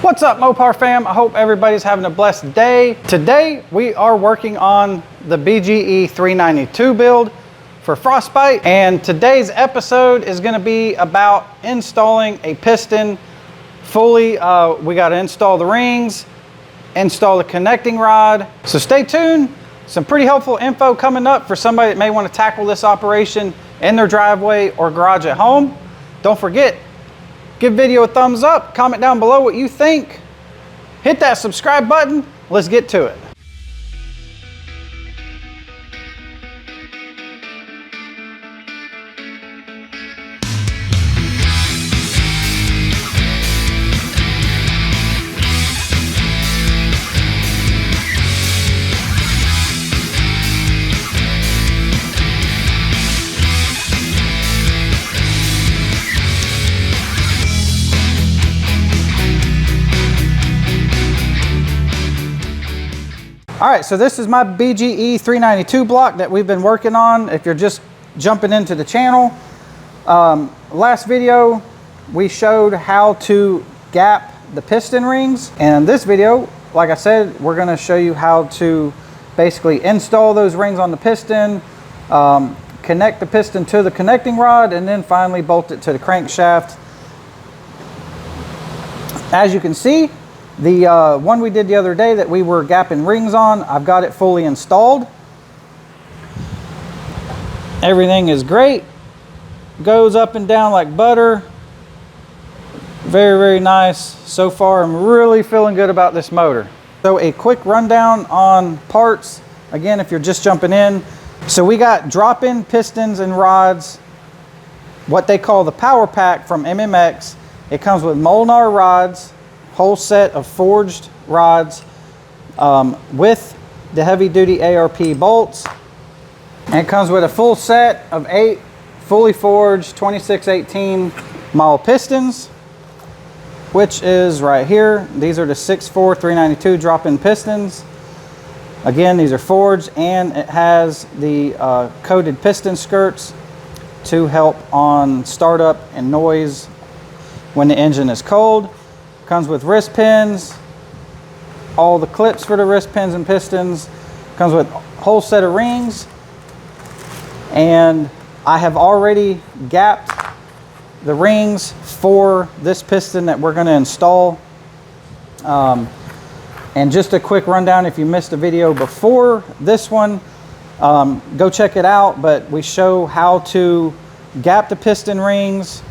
What's up, MOPAR fam? I hope everybody's having a blessed day. Today we are working on the BGE 392 build for Frostbite, and today's episode is going to be about installing a piston fully. We got to install the rings, install the connecting rod, so stay tuned. Some pretty helpful info coming up for somebody that may want to tackle this operation in their driveway or garage at home. Don't forget, give video a thumbs up, comment down below what you think, hit that subscribe button, let's get to it. All right, so this is my BGE 392 block that we've been working on. If you're just jumping into the channel, last video we showed how to gap the piston rings, and in this video, like I said, we're going to show you how to basically install those rings on the piston, connect the piston to the connecting rod, and then finally bolt it to the crankshaft. As you can see, the one we did the other day that we were gapping rings on, I've got it fully installed. Everything is great. Goes up and down like butter. Very, very nice. So far, I'm really feeling good about this motor. So a quick rundown on parts. Again, if you're just jumping in. So we got drop-in pistons and rods, what they call the power pack from MMX. It comes with Molnar rods, whole set of forged rods with the heavy duty ARP bolts, and it comes with a full set of 8 fully forged 2618 mile pistons, which is right here. These are the 6.4 392 drop-in pistons. Again, these are forged, and it has the coated piston skirts to help on startup and noise when the engine is cold. Comes with wrist pins, all the clips for the wrist pins and pistons. Comes with a whole set of rings, and I have already gapped the rings for this piston that we're going to install. And just a quick rundown, if you missed a video before this one, go check it out, but we show how to gap the piston rings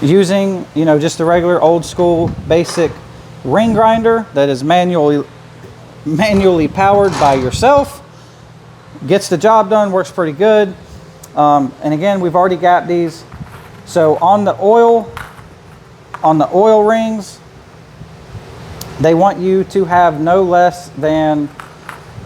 using, just a regular old school basic ring grinder that is manually powered by yourself. Gets the job done, works pretty good. And again, we've already gapped these. So on the oil rings, they want you to have no less than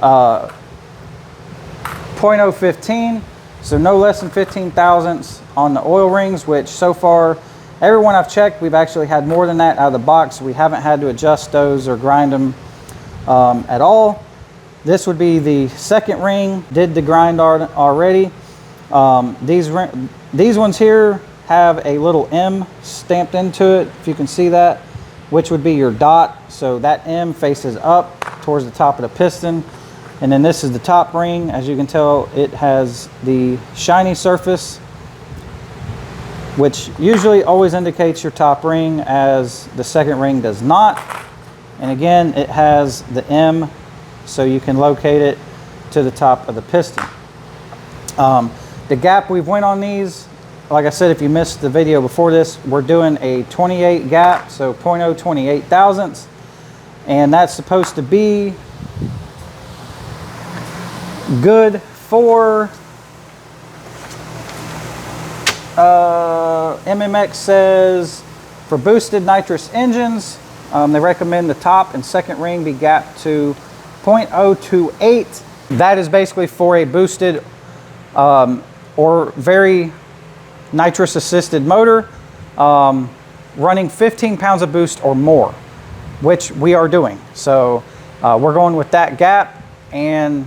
0.015, so no less than 15 thousandths on the oil rings, which so far everyone I've checked, we've actually had more than that out of the box. So we haven't had to adjust those or grind them at all. This would be the second ring, did the grind already. These ones here have a little M stamped into it, if you can see that, which would be your dot. So that M faces up towards the top of the piston. And then this is the top ring. As you can tell, it has the shiny surface, which usually always indicates your top ring, as the second ring does not. And again, it has the M, so you can locate it to the top of the piston. The gap we've went on these, like I said, if you missed the video before this, we're doing a 28 gap, so 0.028 thousandths. And that's supposed to be good for MMX says for boosted nitrous engines. They recommend the top and second ring be gapped to 0.028. That is basically for a boosted or very nitrous assisted motor running 15 pounds of boost or more, which we are doing. So we're going with that gap and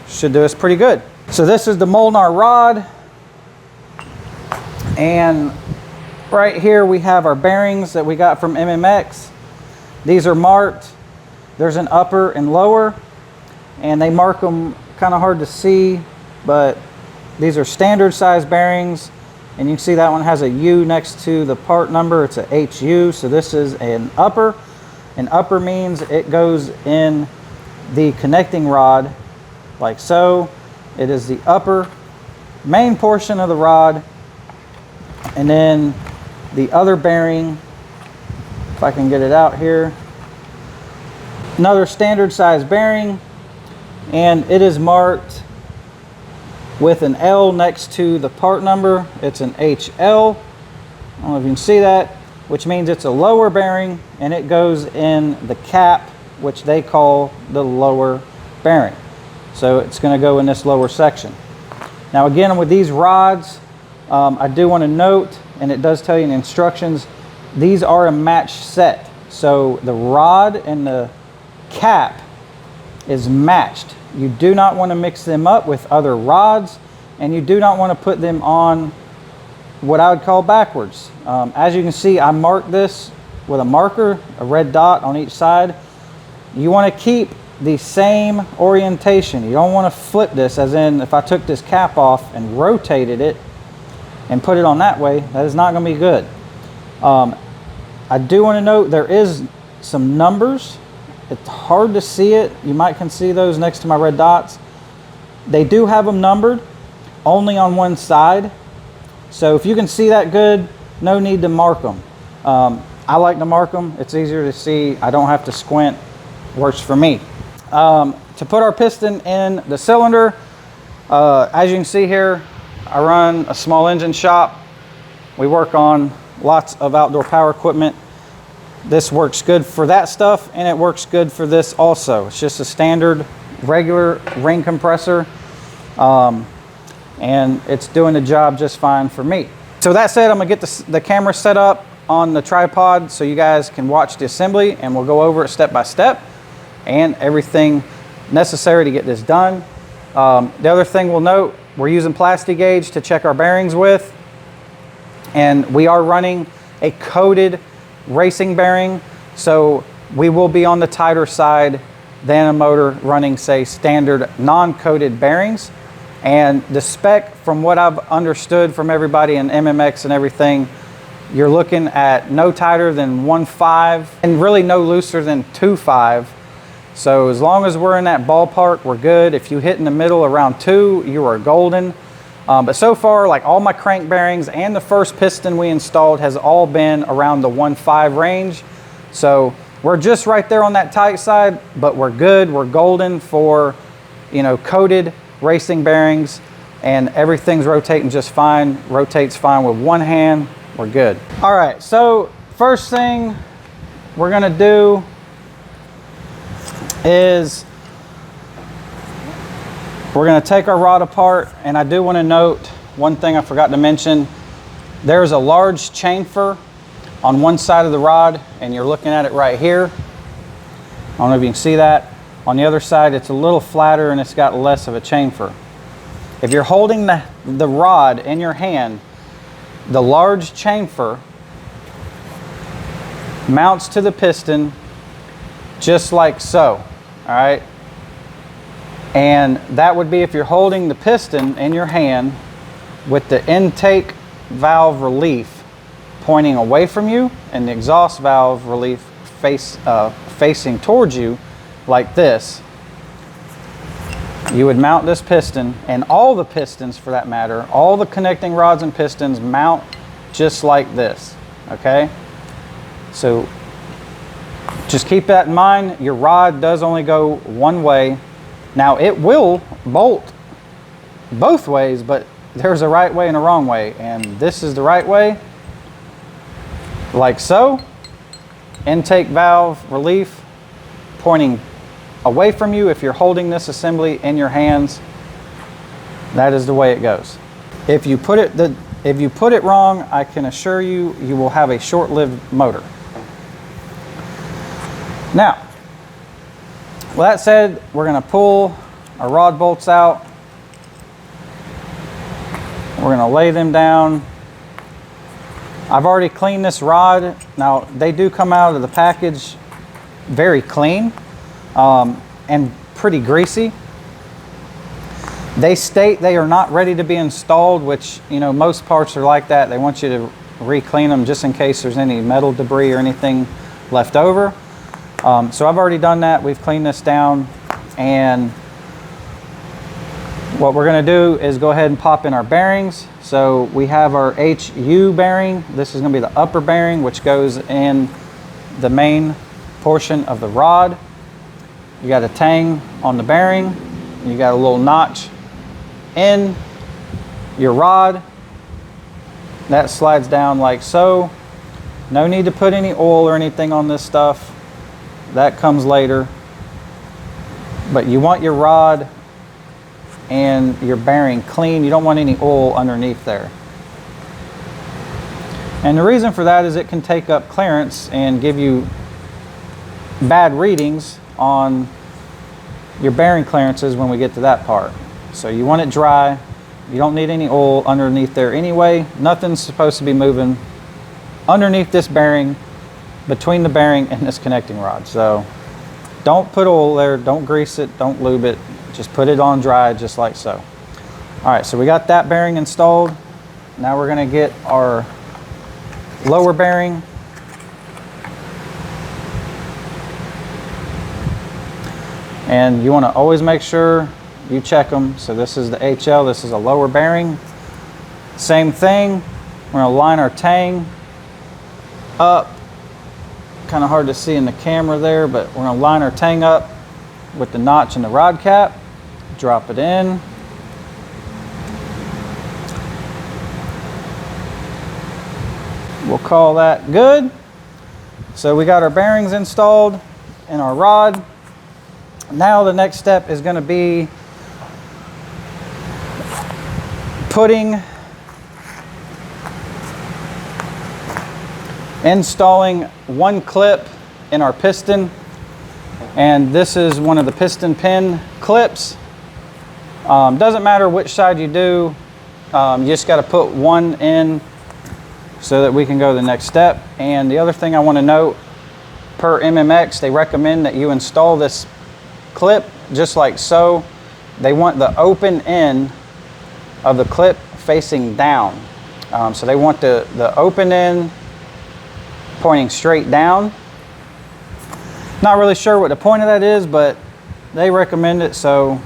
should do us pretty good. So this is the Molnar rod, and Right here we have our bearings that we got from MMX. These are marked. There's an upper and lower, and they mark them kind of hard to see, but these are standard size bearings, and you can see that one has a U next to the part number. It's a HU, so this is an upper. An upper means it goes in the connecting rod like so. It is the upper main portion of the rod, and then the other bearing, if I can get it out here, another standard size bearing, and it is marked with an L next to the part number. It's an HL. I don't know if you can see that, which means it's a lower bearing, and it goes in the cap, which they call the lower bearing. So it's going to go in this lower section. Now again, with these rods, I do want to note, and it does tell you in the instructions, these are a match set. So the rod and the cap is matched. You do not want to mix them up with other rods, and you do not want to put them on what I would call backwards. As you can see, I marked this with a marker, a red dot on each side. You want to keep the same orientation. You don't want to flip this, as in if I took this cap off and rotated it and put it on that way, that is not going to be good. I do want to note there is some numbers. It's hard to see it. You might can see those next to my red dots. They do have them numbered only on one side. So if you can see that good, no need to mark them. I like to mark them. It's easier to see. I don't have to squint. Works for me. To put our piston in the cylinder, as you can see here, I run a small engine shop. We work on lots of outdoor power equipment. This works good for that stuff, and it works good for this also. It's just a standard regular ring compressor, and it's doing the job just fine for me. So that said, I'm gonna get the camera set up on the tripod so you guys can watch the assembly, and we'll go over it step by step and everything necessary to get this done. The other thing we'll note, we're using plastic gauge to check our bearings with, and we are running a coated racing bearing, so we will be on the tighter side than a motor running, say, standard non-coated bearings. And the spec, from what I've understood from everybody in MMX and everything, you're looking at no tighter than 1.5 and really no looser than 2.5. So as long as we're in that ballpark, we're good. If you hit in the middle around 2, you are golden. But so far, like all my crank bearings and the first piston we installed has all been around the 1.5 range. So we're just right there on that tight side, but we're good. We're golden for, you know, coated racing bearings, and everything's rotating just fine. Rotates fine with one hand. We're good. All right, so first thing we're gonna do is we're going to take our rod apart, and I do want to note one thing I forgot to mention. There's a large chamfer on one side of the rod, and you're looking at it right here. I don't know if you can see that. On the other side, it's a little flatter and it's got less of a chamfer. If you're holding the rod in your hand, the large chamfer mounts to the piston just like so, all right? And that would be if you're holding the piston in your hand with the intake valve relief pointing away from you and the exhaust valve relief facing towards you like this. You would mount this piston, and all the pistons for that matter, all the connecting rods and pistons mount just like this, okay? So just keep that in mind. Your rod does only go one way. Now it will bolt both ways, but there's a right way and a wrong way, and this is the right way, like so. Intake valve relief pointing away from you. If you're holding this assembly in your hands, that is the way it goes. If you put it wrong, I can assure you, you will have a short-lived motor. Now, with that said, we're going to pull our rod bolts out. We're going to lay them down I've already cleaned this rod. Now, they do come out of the package very clean and pretty greasy. They state they are not ready to be installed, which, you know, most parts are like that. They want you to re-clean them just in case there's any metal debris or anything left over. So I've already done that. We've cleaned this down, and what we're going to do is go ahead and pop in our bearings. So we have our HU bearing. This is going to be the upper bearing, which goes in the main portion of the rod. You got a tang on the bearing. You got a little notch in your rod. That slides down like so. No need to put any oil or anything on this stuff. That comes later. But you want your rod and your bearing clean. You don't want any oil underneath there. And the reason for that is it can take up clearance and give you bad readings on your bearing clearances when we get to that part. So you want it dry. You don't need any oil underneath there anyway. Nothing's supposed to be moving underneath this bearing, between the bearing and this connecting rod. So don't put oil there, don't grease it, don't lube it. Just put it on dry just like so. All right, so we got that bearing installed. Now we're gonna get our lower bearing. And you wanna always make sure you check them. So this is the HL, this is a lower bearing. Same thing, we're gonna line our tang up. Kind of hard to see in the camera there, but we're gonna line our tang up with the notch in the rod cap. Drop it in. We'll call that good. So we got our bearings installed in our rod. Now the next step is going to be installing one clip in our piston. And this is one of the piston pin clips. Doesn't matter which side you do, you just got to put one in so that we can go to the next step. And the other thing I want to note, per MMX, they recommend that you install this clip just like so. They want the open end of the clip facing down. So they want the open end pointing straight down. Not really sure what the point of that is, but they recommend it, so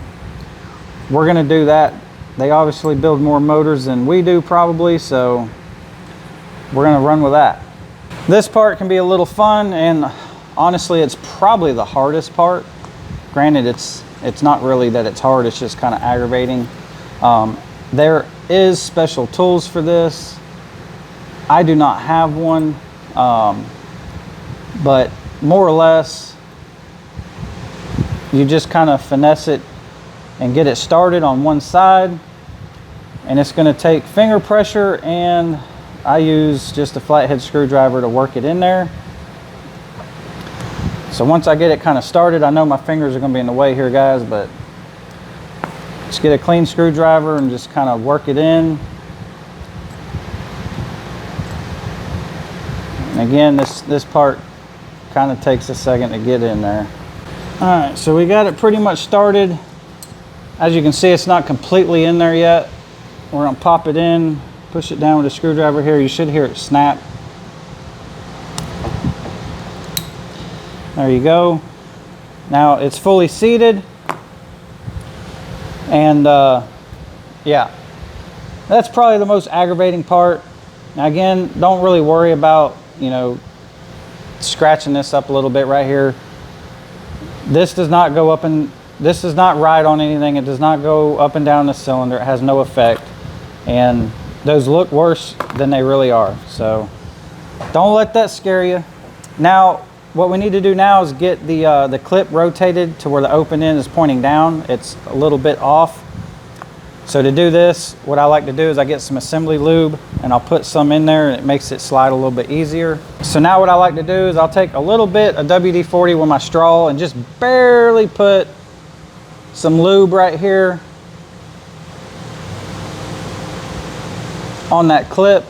we're gonna do that. They obviously build more motors than we do probably, so we're gonna run with that. This part can be a little fun, and honestly it's probably the hardest part. Granted, it's not really that it's hard, it's just kind of aggravating. There is special tools for this. I do not have one, but more or less you just kind of finesse it and get it started on one side, and it's going to take finger pressure, and I use just a flathead screwdriver to work it in there. So once I get it kind of started, I know my fingers are going to be in the way here, guys, but just get a clean screwdriver and just kind of work it in. And again, this part kind of takes a second to get in there. All right, so we got it pretty much started. As you can see, it's not completely in there yet. We're gonna pop it in, push it down with a screwdriver here. You should hear it snap. There you go. Now it's fully seated. And yeah, that's probably the most aggravating part. Now again, don't really worry about, you know, scratching this up a little bit right here. This does not go up, and this does not ride on anything. It does not go up and down the cylinder. It has no effect, and those look worse than they really are. So don't let that scare you. Now what we need to do now is get the clip rotated to where the open end is pointing down. It's a little bit off. So to do this, what I like to do is I get some assembly lube and I'll put some in there, and it makes it slide a little bit easier. So now what I like to do is I'll take a little bit of WD-40 with my straw and just barely put some lube right here on that clip.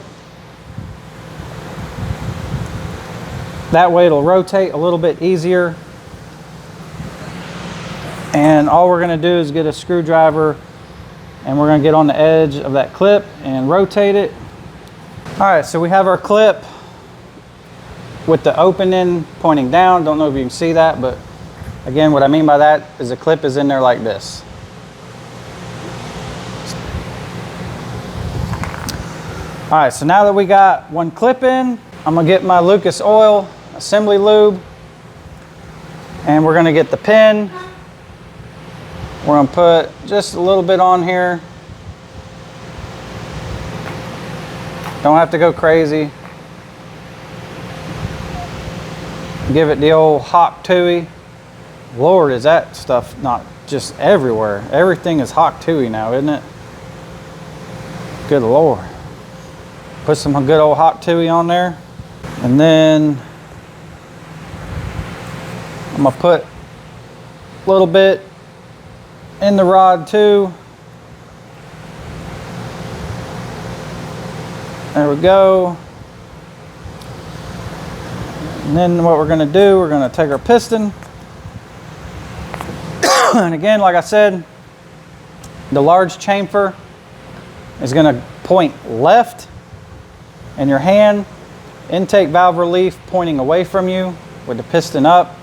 That way it'll rotate a little bit easier. And all we're gonna do is get a screwdriver and we're gonna get on the edge of that clip and rotate it. All right, so we have our clip with the opening pointing down. Don't know if you can see that, but again, what I mean by that is the clip is in there like this. All right, so now that we got one clip in, I'm gonna get my Lucas Oil assembly lube and we're gonna get the pin. We're gonna put just a little bit on here. Don't have to go crazy. Give it the old Hawk Tui. Lord, is that stuff not just everywhere? Everything is Hawk Tui now, isn't it? Good Lord. Put some good old Hawk Tui on there. And then I'm gonna put a little bit in the rod too. There we go. And then what we're gonna do, we're gonna take our piston. And again, like I said, the large chamfer is gonna point left in your hand. Intake valve relief pointing away from you with the piston up.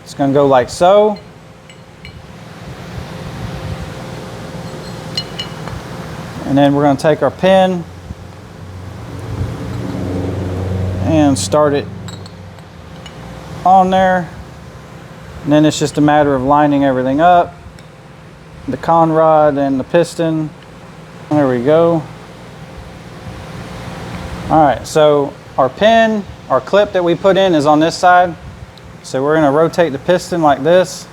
It's gonna go like so. And then we're gonna take our pin and start it on there. And then it's just a matter of lining everything up. The con rod and the piston. There we go. All right, so our pin, our clip that we put in is on this side. So we're gonna rotate the piston like this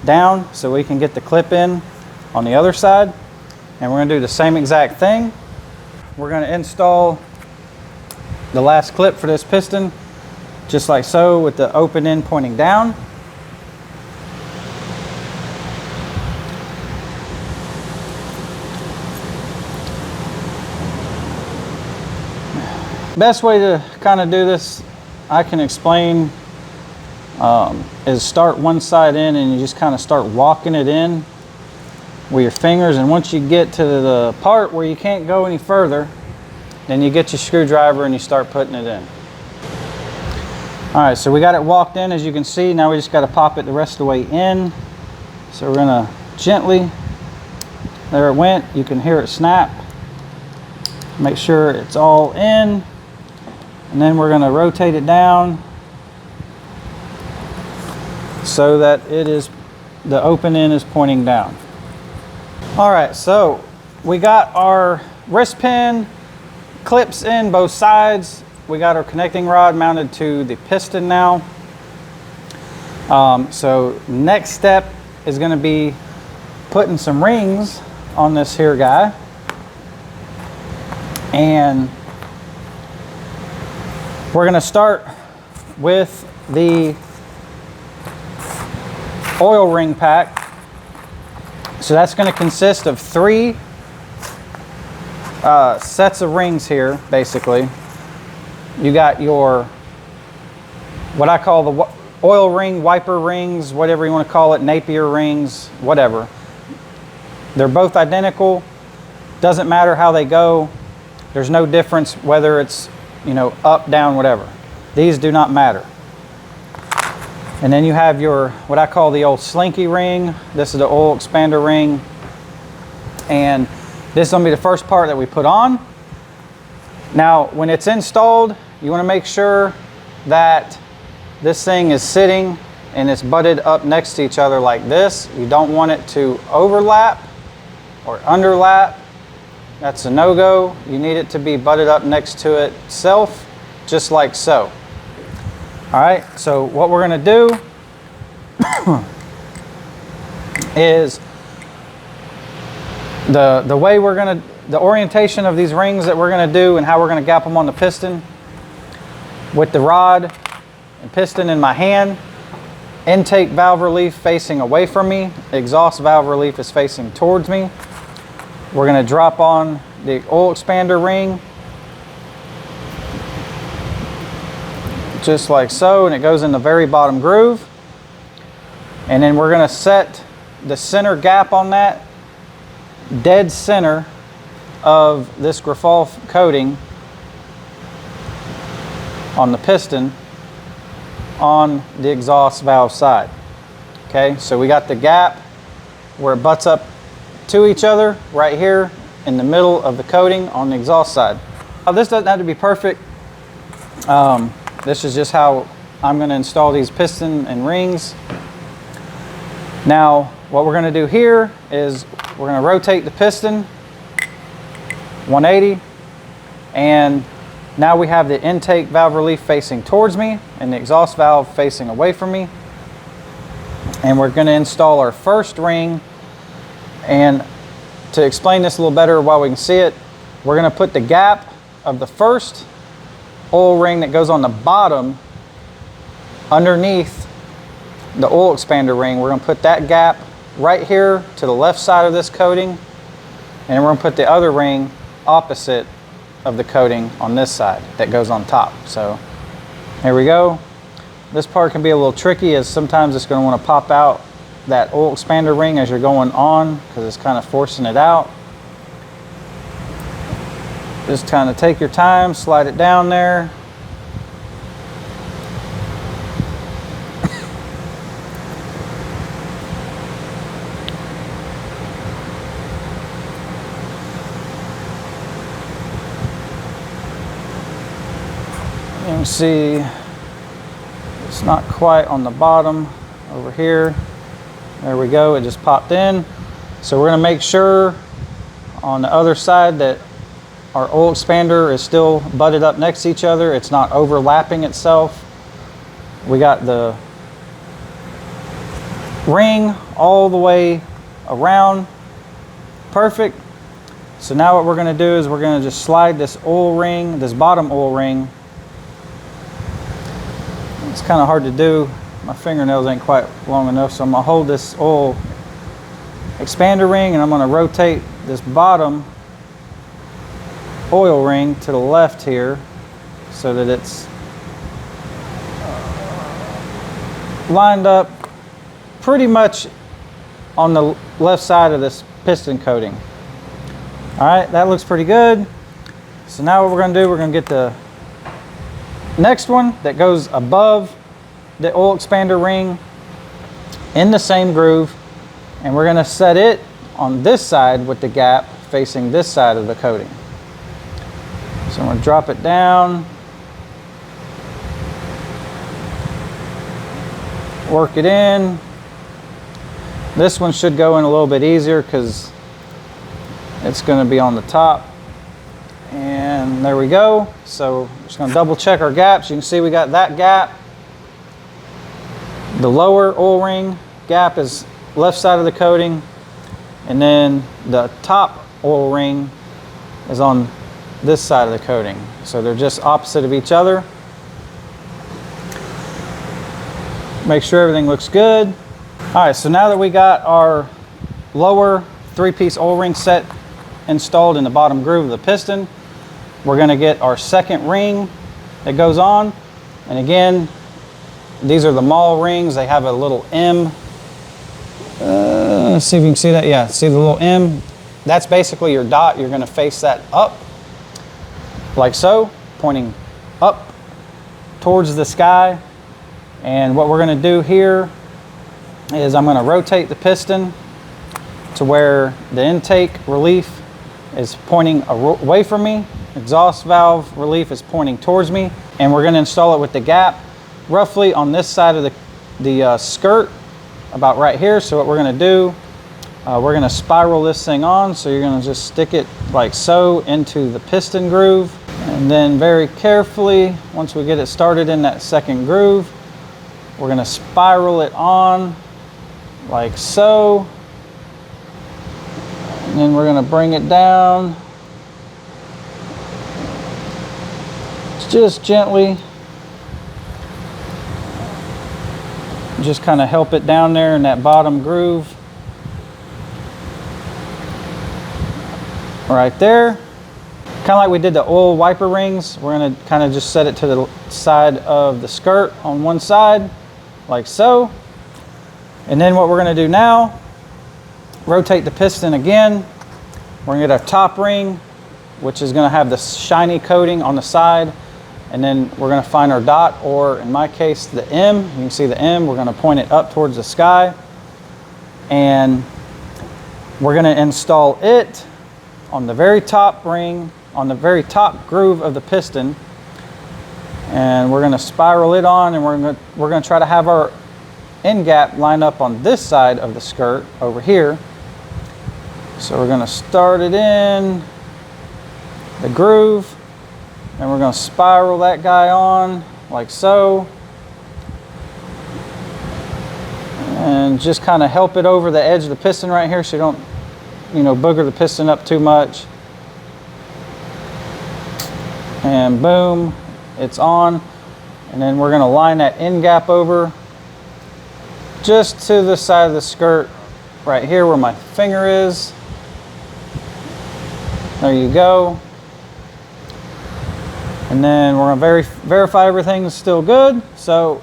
down so we can get the clip in on the other side. And we're gonna do the same exact thing. We're gonna install the last clip for this piston, just like so, with the open end pointing down. Best way to kind of do this, I can explain, is start one side in and you just kind of start walking it in with your fingers, and once you get to the part where you can't go any further, then you get your screwdriver and you start putting it in. All right, so we got it walked in, as you can see. Now we just got to pop it the rest of the way in. So we're gonna gently, there it went. You can hear it snap. Make sure it's all in, and then we're gonna rotate it down so that it is, the open end is pointing down. All right, so we got our wrist pin clips in both sides. We got our connecting rod mounted to the piston now. So next step is going to be putting some rings on this here guy. And we're going to start with the oil ring pack. So that's going to consist of 3 sets of rings here, basically. You got your, what I call the oil ring, wiper rings, whatever you want to call it, Napier rings, whatever. They're both identical. Doesn't matter how they go. There's no difference whether it's, you know, up, down, whatever. These do not matter. And then you have your, what I call the old slinky ring. This is the oil expander ring. And this is going to be the first part that we put on. Now, when it's installed, you want to make sure that this thing is sitting and it's butted up next to each other like this. You don't want it to overlap or underlap. That's a no-go. You need it to be butted up next to itself, just like so. All right, so what we're going to do is the way we're going to, the orientation of these rings that we're going to do and how we're going to gap them on the piston. With the rod and piston in my hand, intake valve relief facing away from me, exhaust valve relief is facing towards me. We're going to drop on the oil expander ring just like so, and it goes in the very bottom groove. And then we're going to set the center gap on that dead center of this graphol coating on the piston on the exhaust valve side. Okay, so we got the gap where it butts up to each other right here in the middle of the coating on the exhaust side. Now, this doesn't have to be perfect. This is just how I'm going to install these piston and rings. Now, what we're going to do here is we're going to rotate the piston 180, and now we have the intake valve relief facing towards me and the exhaust valve facing away from me. And we're going to install our first ring. And to explain this a little better while we can see it, we're going to put the gap of the first oil ring that goes on the bottom underneath the oil expander ring. We're going to put that gap right here to the left side of this coating, and we're going to put the other ring opposite of the coating on this side that goes on top. So here we go. This part can be a little tricky, as sometimes it's going to want to pop out that oil expander ring as you're going on, because it's kind of forcing it out. Just kind of take your time, slide it down there. You can see it's not quite on the bottom over here. There we go, it just popped in. So we're going to make sure on the other side that our oil expander is still butted up next to each other. It's not overlapping itself. We got the ring all the way around. Perfect. So now what we're going to do is we're going to just slide this oil ring, this bottom oil ring. It's kind of hard to do. My fingernails ain't quite long enough, so I'm going to hold this oil expander ring and I'm going to rotate this bottom oil ring to the left here so that it's lined up pretty much on the left side of this piston coating. Alright, that looks pretty good. So now what we're going to do, we're going to get the next one that goes above the oil expander ring in the same groove, and we're going to set it on this side with the gap facing this side of the coating. So I'm going to drop it down, work it in. This one should go in a little bit easier because it's going to be on the top. And there we go. So we're just going to double check our gaps. You can see we got that gap. The lower oil ring gap is left side of the coating, and then the top oil ring is on this side of the coating. So they're just opposite of each other. Make sure everything looks good. All right, so now that we got our lower three-piece oil ring set installed in the bottom groove of the piston, we're going to get our second ring that goes on. And again, these are the mall rings. They have a little M. Let's see if you can see that. Yeah, see the little M? That's basically your dot. You're going to face that up like so, pointing up towards the sky. And what we're going to do here is I'm going to rotate the piston to where the intake relief is pointing away from me. Exhaust valve relief is pointing towards me. And we're going to install it with the gap roughly on this side of the skirt, about right here. So what we're going to do, we're going to spiral this thing on. So you're going to just stick it like so into the piston groove. And then very carefully, once we get it started in that second groove, we're going to spiral it on like so. And then we're going to bring it down just gently. Just kind of help it down there in that bottom groove. Right there. Kind of like we did the oil wiper rings, we're going to kind of just set it to the side of the skirt on one side, like so. And then what we're going to do now, rotate the piston again. We're going to get our top ring, which is going to have the shiny coating on the side. And then we're going to find our dot, or in my case, the M. You can see the M. We're going to point it up towards the sky. And we're going to install it on the very top ring, on the very top groove of the piston. And we're going to spiral it on, and we're going to try to have our end gap line up on this side of the skirt over here. So we're going to start it in the groove, and we're going to spiral that guy on like so, and just kind of help it over the edge of the piston right here so you don't, you know, booger the piston up too much. And boom, it's on. And then we're going to line that end gap over just to the side of the skirt right here where my finger is. There you go. And then we're going to verify everything's still good. So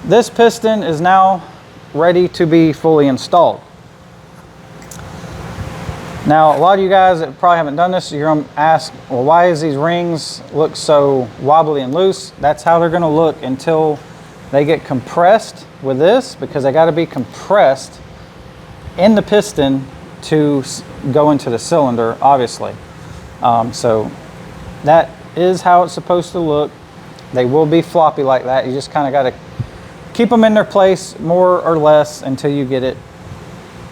this piston is now ready to be fully installed. Now, a lot of you guys that probably haven't done this, you're going to ask, well, why is these rings look so wobbly and loose? That's how they're going to look until they get compressed with this, because they got to be compressed in the piston to go into the cylinder, obviously. So that is how it's supposed to look. They will be floppy like that. You just kind of got to keep them in their place more or less until you get it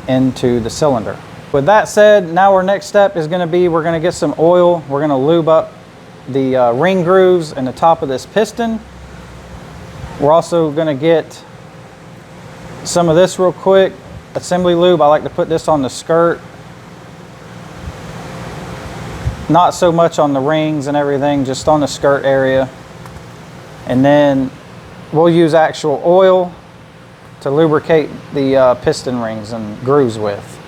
into the cylinder. With that said, now our next step is going to be, we're going to get some oil. We're going to lube up the ring grooves and the top of this piston. We're also going to get some of this real quick, assembly lube. I like to put this on the skirt, not so much on the rings and everything, just on the skirt area. And then we'll use actual oil to lubricate the piston rings and grooves with.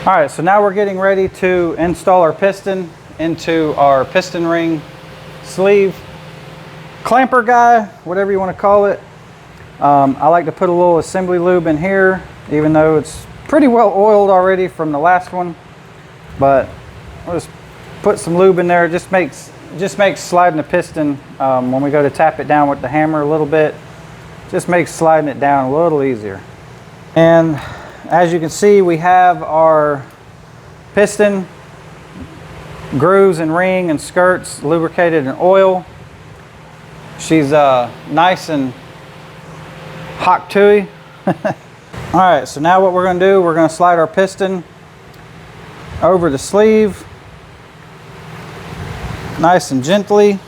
All right, so now we're getting ready to install our piston into our piston ring sleeve clamper guy, whatever you want to call it. I like to put a little assembly lube in here, even though it's pretty well oiled already from the last one. But I'll just put some lube in there. It just makes sliding the piston, when we go to tap it down with the hammer a little bit, just makes sliding it down a little easier. And as you can see, we have our piston grooves and ring and skirts lubricated in oil. She's nice and hot tooey. All right, so now what we're going to do, we're going to slide our piston over the sleeve nice and gently,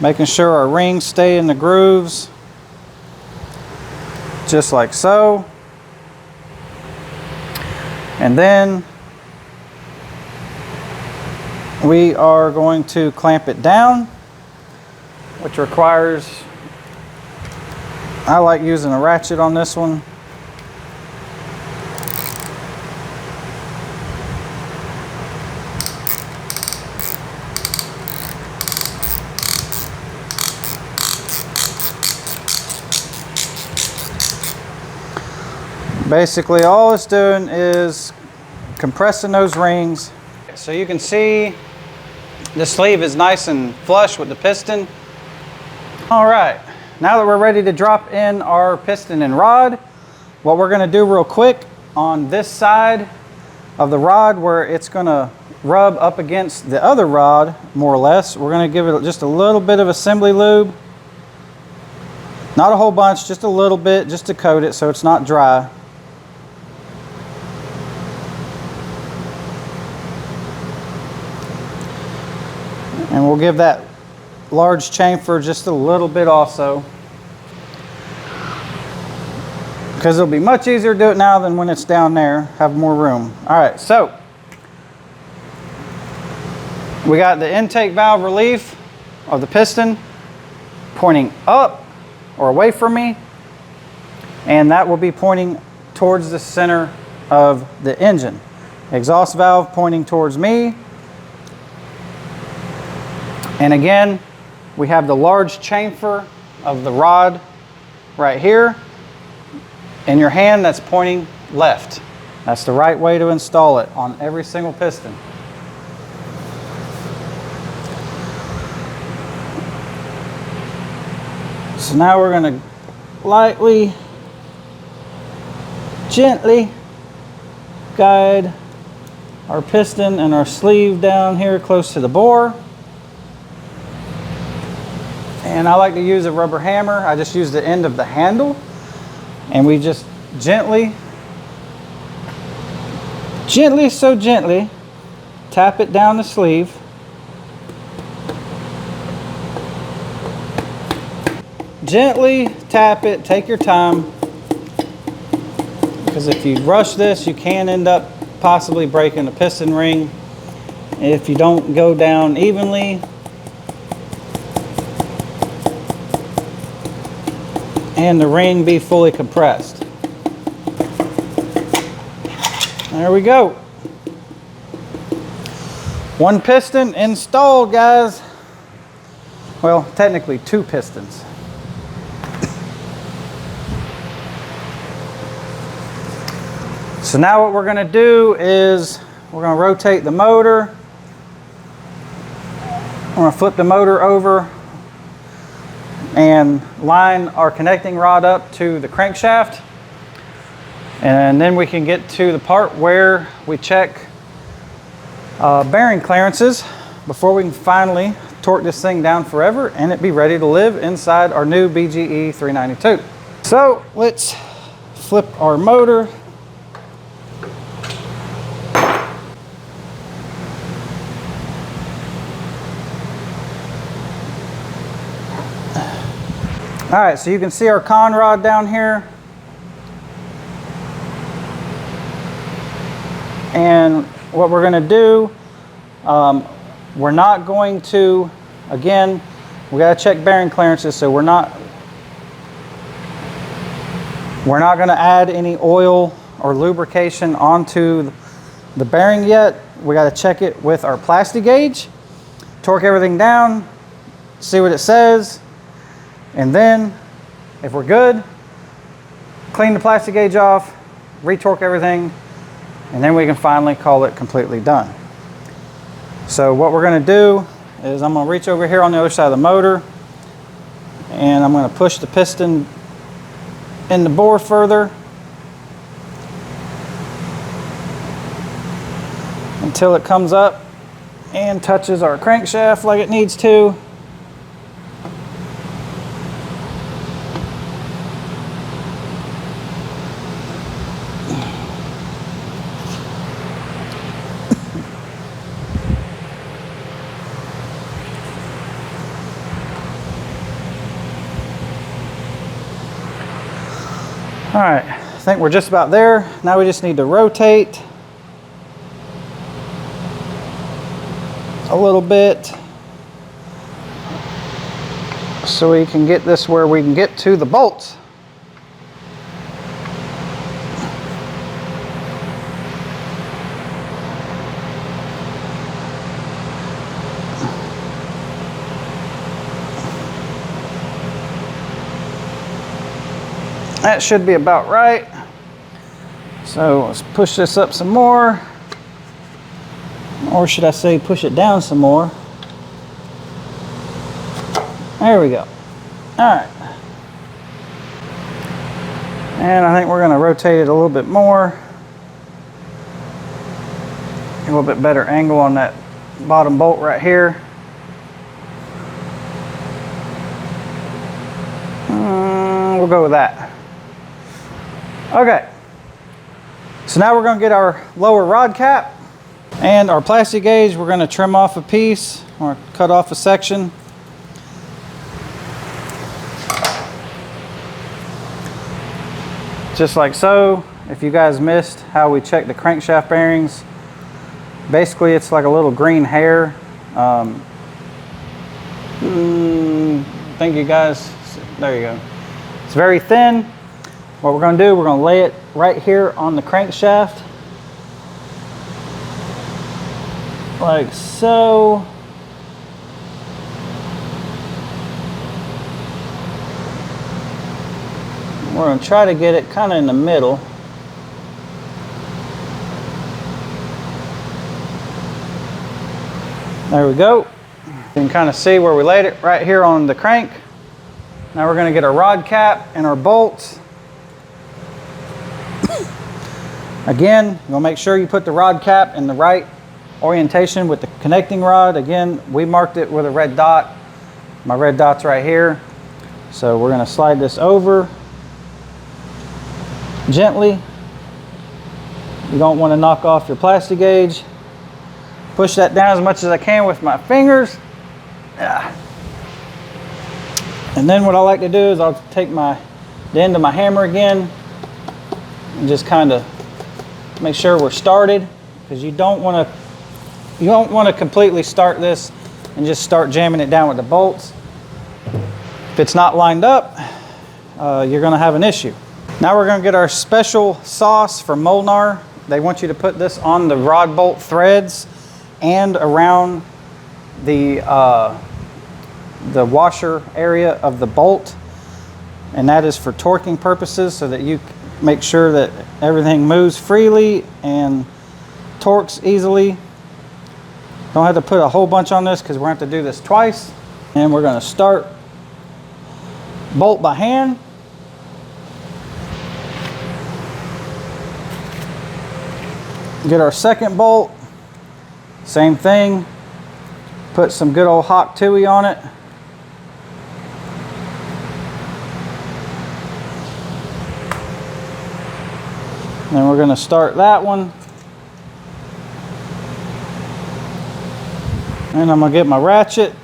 making sure our rings stay in the grooves just like so. And then we are going to clamp it down, which requires, I like using a ratchet on this one. Basically, all it's doing is compressing those rings. So you can see the sleeve is nice and flush with the piston. All right, now that we're ready to drop in our piston and rod, what we're going to do real quick on this side of the rod where it's going to rub up against the other rod, more or less, we're going to give it just a little bit of assembly lube. Not a whole bunch, just a little bit, just to coat it so it's not dry. And we'll give that large chamfer just a little bit also, because it'll be much easier to do it now than when it's down there, have more room. All right, so we got the intake valve relief of the piston pointing up or away from me, and that will be pointing towards the center of the engine. Exhaust valve pointing towards me. And again, we have the large chamfer of the rod right here. In your hand, that's pointing left. That's the right way to install it on every single piston. So now we're going to lightly, gently guide our piston and our sleeve down here close to the bore. And I like to use a rubber hammer. I just use the end of the handle, and we just gently, so gently tap it down the sleeve. Gently tap it, take your time, because if you rush this, you can end up possibly breaking the piston ring if you don't go down evenly. And the ring be fully compressed. There we go. One piston installed, guys. Well, technically 2 pistons. So now what we're going to do is we're going to rotate the motor. I'm going to flip the motor over and line our connecting rod up to the crankshaft. And then we can get to the part where we check bearing clearances before we can finally torque this thing down forever and it be ready to live inside our new BGE 392. So let's flip our motor. All right, so you can see our con rod down here. And what we're going to do, we're not going to, again, we got to check bearing clearances, so we're not going to add any oil or lubrication onto the bearing yet. We got to check it with our plastic gauge, torque everything down, see what it says. And then, if we're good, clean the plastic gauge off, retorque everything, and then we can finally call it completely done. So what we're going to do is I'm going to reach over here on the other side of the motor, and I'm going to push the piston in the bore further until it comes up and touches our crankshaft like it needs to. All right, I think we're just about there. Now we just need to rotate a little bit so we can get this where we can get to the bolts. That should be about right. So let's push this up some more. Or should I say push it down some more. There we go. All right. And I think we're going to rotate it a little bit more. A little bit better angle on that bottom bolt right here. We'll go with that. Okay, so now we're going to get our lower rod cap and our plastic gauge. We're going to trim off a piece or cut off a section. Just like so. If you guys missed how we check the crankshaft bearings, basically it's like a little green hair. Thank you guys. There you go. It's very thin. What we're going to do, we're going to lay it right here on the crankshaft, like so. We're going to try to get it kind of in the middle. There we go. You can kind of see where we laid it right here on the crank. Now we're going to get our rod cap and our bolts. Again, you're going to make sure you put the rod cap in the right orientation with the connecting rod. Again, we marked it with a red dot. My red dot's right here. So we're going to slide this over gently. You don't want to knock off your plastic gauge. Push that down as much as I can with my fingers. Yeah. And then what I like to do is I'll take the end of my hammer again and just kind of make sure we're started, because you don't want to completely start this and just start jamming it down with the bolts. If it's not lined up, you're going to have an issue. Now we're going to get our special sauce from Molnar. They want you to put this on the rod bolt threads and around the washer area of the bolt, and that is for torquing purposes, so that you make sure that everything moves freely and torques easily. Don't have to put a whole bunch on this because we're going to have to do this twice. And we're going to start bolt by hand. Get our second bolt, same thing, put some good old hot tui on it. And we're going to start that one. And I'm going to get my ratchet,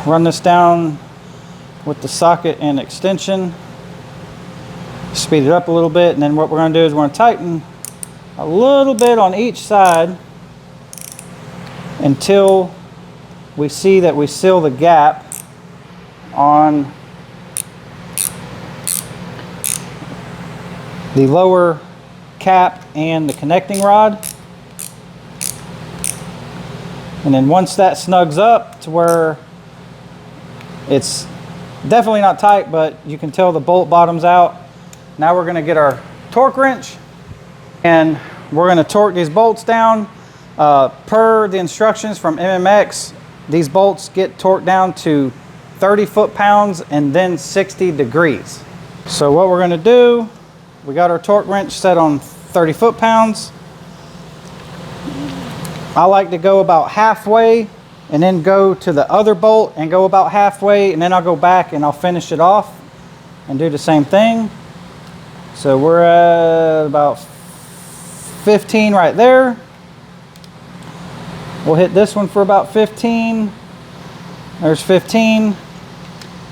run this down with the socket and extension, speed it up a little bit, and then what we're going to do is we're going to tighten a little bit on each side until we see that we seal the gap on the lower cap and the connecting rod. And then once that snugs up to where it's definitely not tight, but you can tell the bolt bottoms out, now we're going to get our torque wrench and we're going to torque these bolts down. Per the instructions from MMX, these bolts get torqued down to 30 foot-pounds and then 60 degrees. So what we're going to do, we got our torque wrench set on 30 foot-pounds. I like to go about halfway and then go to the other bolt and go about halfway, and then I'll go back and I'll finish it off and do the same thing. So we're at about 15 right there. We'll hit this one for about 15. There's 15.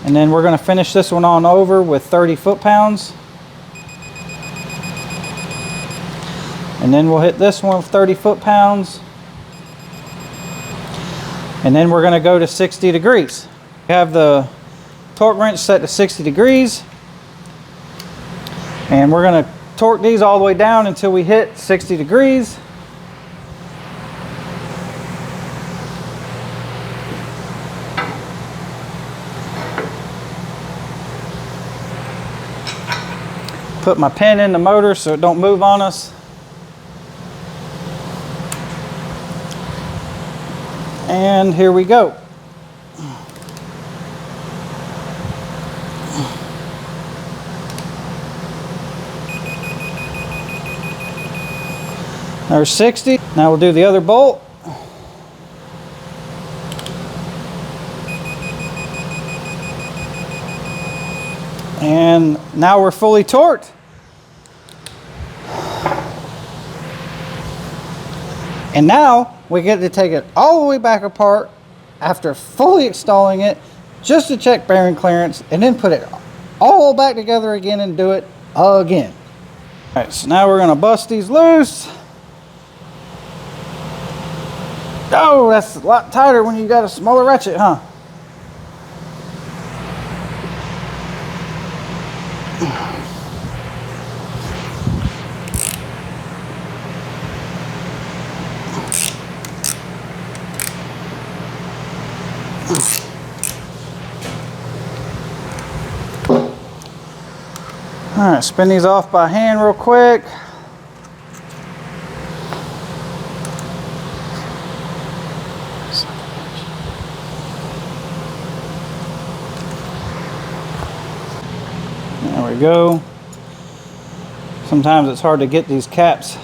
And then we're going to finish this one on over with 30 foot-pounds. And then we'll hit this one with 30 foot-pounds. And then we're going to go to 60 degrees. We have the torque wrench set to 60 degrees. And we're going to torque these all the way down until we hit 60 degrees. Put my pin in the motor so it don't move on us. And here we go. There's 60. Now we'll do the other bolt. And now we're fully torqued. And now we get to take it all the way back apart after fully installing it, just to check bearing clearance, and then put it all back together again and do it again. All right, so now we're going to bust these loose. Oh, that's a lot tighter when you got a smaller ratchet, huh? All right, spin these off by hand real quick. There we go. Sometimes it's hard to get these caps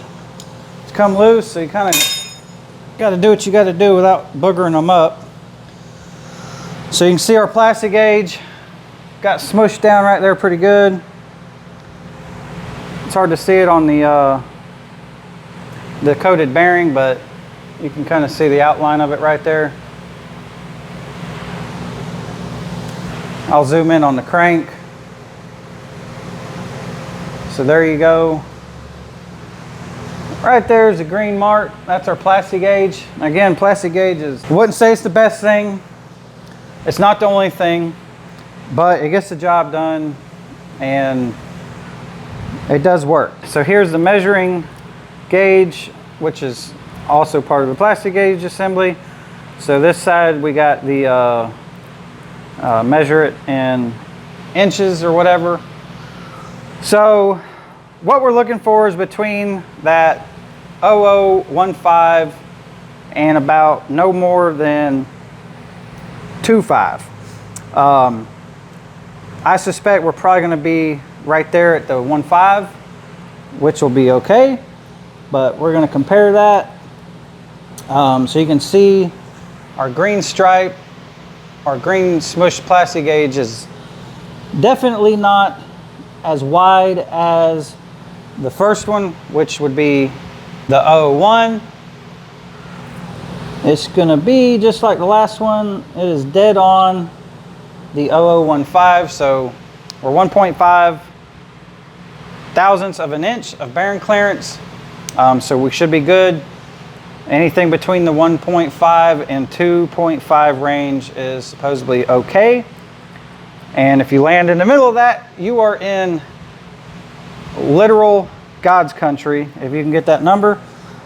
to come loose, so you kind of got to do what you got to do without boogering them up. So you can see our plastic gauge got smushed down right there pretty good. It's hard to see it on the coated bearing, but you can kind of see the outline of it right there. I'll zoom in on the crank. So there you go. Right there is a green mark. That's our plastic gauge. Again, plastic gauge is, I wouldn't say it's the best thing. It's not the only thing, but it gets the job done and it does work. So here's the measuring gauge, which is also part of the plastic gauge assembly. So this side we got the measure it in inches or whatever. So what we're looking for is between that 0015 and about no more than 25. I suspect we're probably going to be right there at the 15, which will be okay, but we're going to compare that. So you can see our green stripe, our green smushed plastic gauge is definitely not as wide as the first one, which would be the 01. It's gonna be just like the last one. It is dead on the 0015, so we're 1.5 thousandths of an inch of bearing clearance. So we should be good. Anything between the 1.5 and 2.5 range is supposedly okay. And if you land in the middle of that, you are in literal God's country, if you can get that number.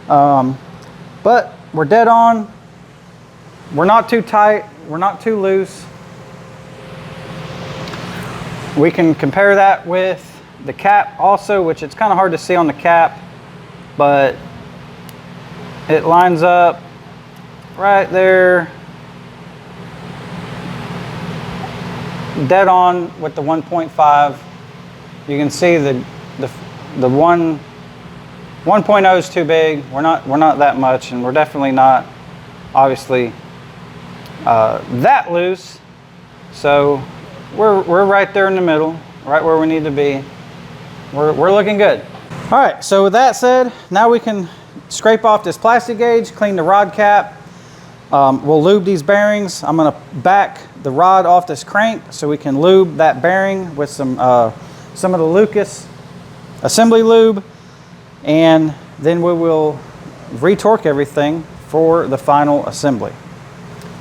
But we're dead on. We're not too tight. We're not too loose. We can compare that with the cap also, which it's kind of hard to see on the cap, but it lines up right there, dead on with the 1.5. You can see the 1.0 is too big. We're not that much, and we're definitely not obviously that loose. So we're right there in the middle, right where we need to be. We're looking good. All right, so with that said, now we can scrape off this plastic gauge, clean the rod cap. We'll lube these bearings. I'm gonna back the rod off this crank so we can lube that bearing with some of the Lucas assembly lube, and then we will retorque everything for the final assembly.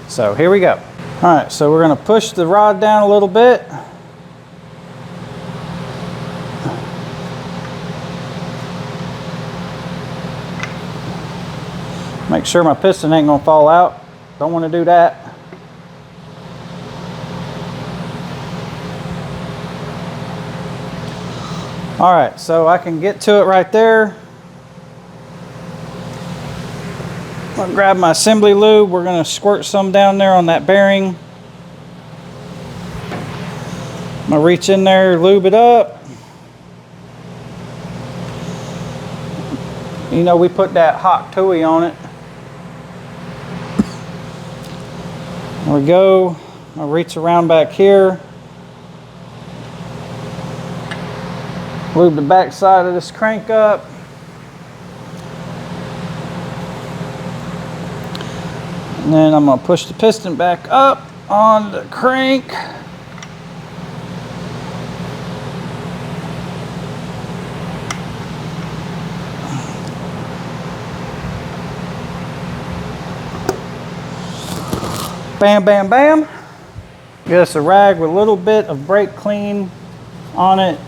So here we go. All right, so we're gonna push the rod down a little bit. Make sure my piston ain't gonna fall out. Don't want to do that. All right, so I can get to it right there. I'm gonna grab my assembly lube. We're gonna squirt some down there on that bearing. I'm gonna reach in there, lube it up. You know, we put that hot tui on it. There we go. I'll reach around back here. Lube the back side of this crank up. And then I'm going to push the piston back up on the crank. Bam, bam, bam. Get us a rag with a little bit of brake clean on it.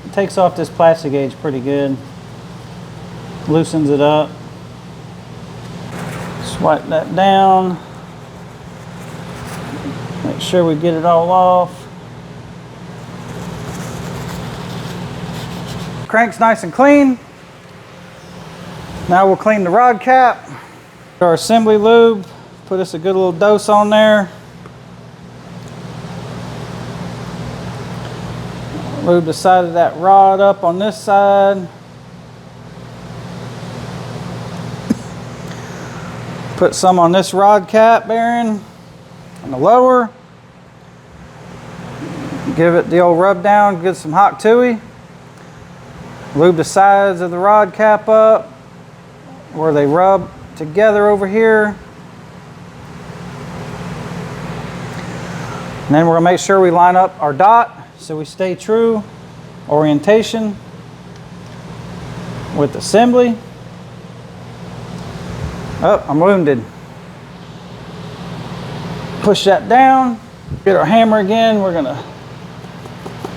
It takes off this plastic gauge pretty good. Loosens it up. Swipe that down. Make sure we get it all off. Crank's nice and clean. Now we'll clean the rod cap. Our assembly lube, put us a good little dose on there. Lube the side of that rod up on this side. Put some on this rod cap bearing on the lower. Give it the old rub down, get some hot tui. Lube the sides of the rod cap up where they rub together over here. And then we're gonna make sure we line up our dot so we stay true orientation with assembly. Oh, I'm wounded. Push that down. Get our hammer again. We're gonna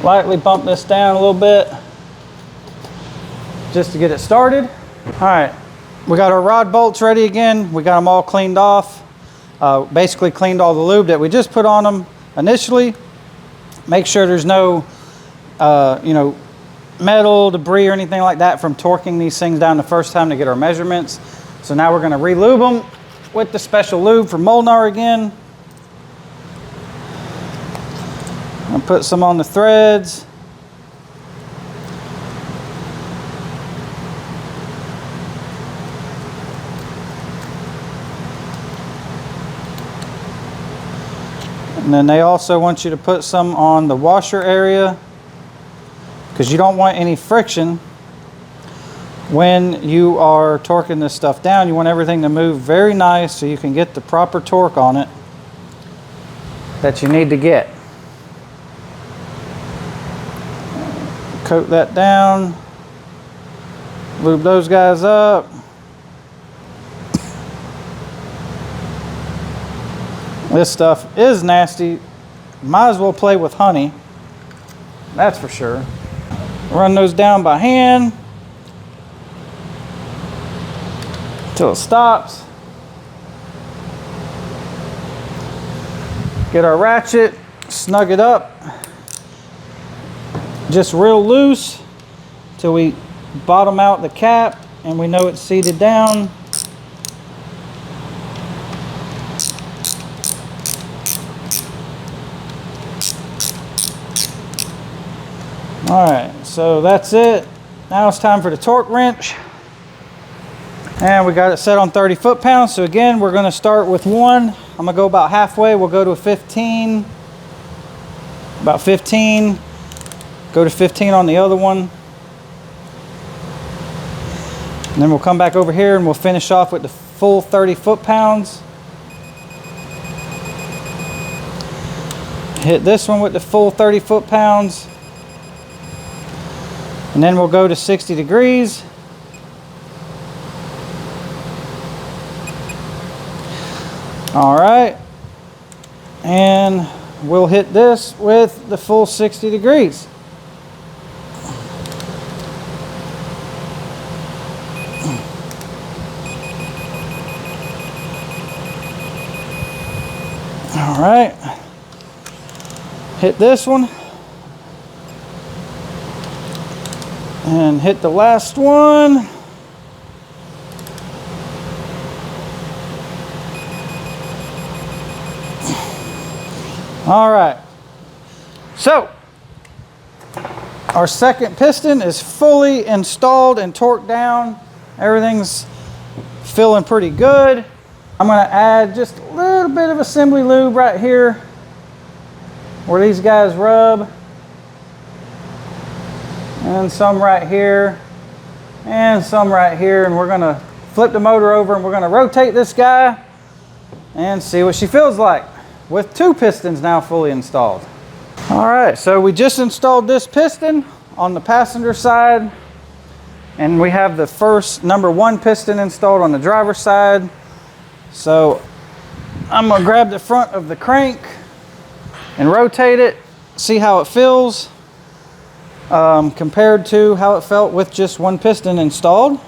lightly bump this down a little bit just to get it started. All right, we got our rod bolts ready again. We got them all cleaned off. Basically cleaned all the lube that we just put on them initially. Make sure there's no, metal, debris, or anything like that from torquing these things down the first time to get our measurements. So now we're gonna re-lube them with the special lube from Molnar again. I'll put some on the threads. And then they also want you to put some on the washer area because you don't want any friction when you are torquing this stuff down. You want everything to move very nice so you can get the proper torque on it that you need to get. Coat that down, lube those guys up. This stuff is nasty. Might as well play with honey. That's for sure. Run those down by hand until it stops. Get our ratchet, snug it up. Just real loose till we bottom out the cap and we know it's seated down. All right, so that's it. Now it's time for the torque wrench. And we got it set on 30 foot-pounds. So again, we're gonna start with one. I'm gonna go about halfway. We'll go to a 15, about 15. Go to 15 on the other one. And then we'll come back over here and we'll finish off with the full 30 foot-pounds. Hit this one with the full 30 foot-pounds. And then we'll go to 60 degrees. All right. And we'll hit this with the full 60 degrees. All right. Hit this one. And hit the last one. All right. So, our second piston is fully installed and torqued down. Everything's feeling pretty good. I'm going to add just a little bit of assembly lube right here where these guys rub. And some right here, and some right here, and we're gonna flip the motor over and we're gonna rotate this guy and see what she feels like with two pistons now fully installed. All right, so we just installed this piston on the passenger side, and we have the first number one piston installed on the driver's side. So I'm gonna grab the front of the crank and rotate it, see how it feels. Compared to how it felt with just one piston installed.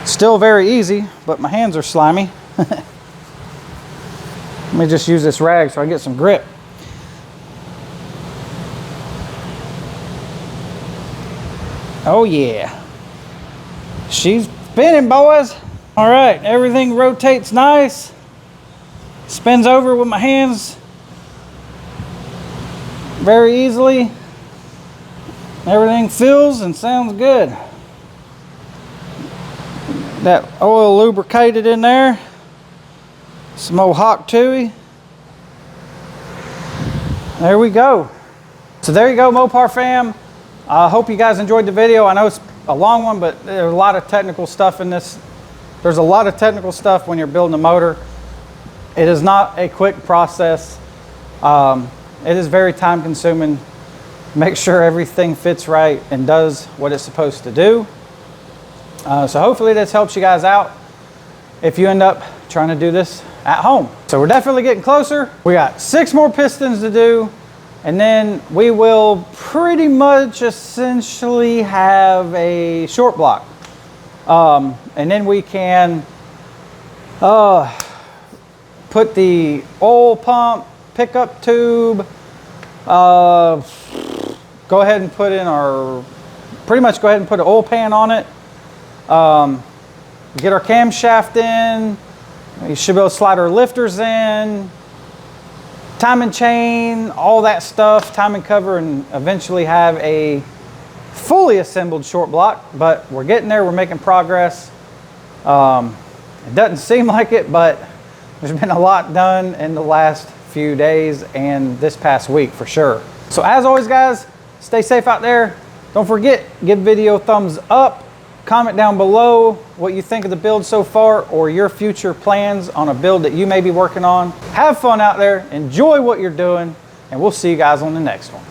Still very easy, but my hands are slimy. Let me just use this rag so I get some grip. Oh yeah. She's spinning, boys. All right, everything rotates nice. Spins over with my hands very easily. Everything feels and sounds good. That oil lubricated in there. Some old hot tui. There we go. So there you go, MOPAR fam. I hope you guys enjoyed the video. I know it's a long one, but there's a lot of technical stuff in this. There's a lot of technical stuff when you're building a motor. It is not a quick process. It is very time consuming. Make sure everything fits right and does what it's supposed to do. So hopefully this helps you guys out if you end up trying to do this at home. So we're definitely getting closer. We got 6 more pistons to do, and then we will pretty much essentially have a short block. And then we can put the oil pump, pickup tube, go ahead and put in our, pretty much go ahead and put an oil pan on it. Get our camshaft in. You should be able to slide our lifters in. Timing chain, all that stuff, timing cover, and eventually have a fully assembled short block. But we're getting there, we're making progress. It doesn't seem like it, but there's been a lot done in the last few days and this past week for sure. So as always guys, stay safe out there. Don't forget, give video a thumbs up. Comment down below what you think of the build so far or your future plans on a build that you may be working on. Have fun out there, enjoy what you're doing, and we'll see you guys on the next one.